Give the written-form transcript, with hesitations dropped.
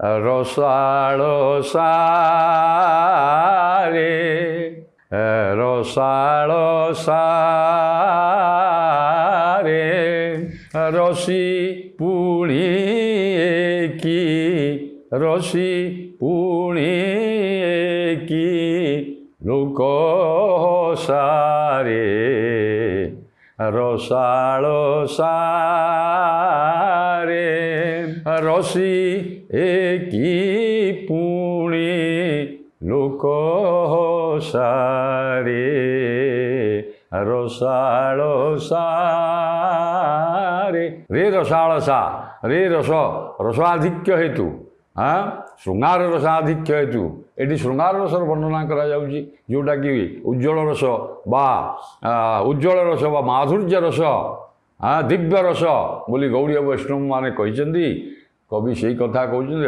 ରସାଳ ସାରେ ରସାଳ ସାରେ ରସି ପୁଣି କି ରସି ପୁଣି କି ଲୋକ ସାରେ ରସାଳ ସାରେ ରସି ଏକି ପୁଣି ଲୋକ ସାରେ ରସାଳ ସାରେ ରେ ରସାଳ ସା ରେ ରସ ରସାଧିକ୍ୟ ହେତୁ ଶୃଙ୍ଗାର ରସାଧିକ୍ୟ ହେତୁ ଏଠି ଶୃଙ୍ଗାର ରସର ବର୍ଣ୍ଣନା କରାଯାଉଛି ଯେଉଁଟାକି ଉଜ୍ଜଳ ରସ ବା ମାଧୁର୍ଯ୍ୟ ରସ ଦିବ୍ୟ ରସ ବୋଲି ଗୌଡ଼ୀୟ ବୈଷ୍ଣବମାନେ କହିଛନ୍ତି। କବି ସେଇ କଥା କହୁଛନ୍ତି।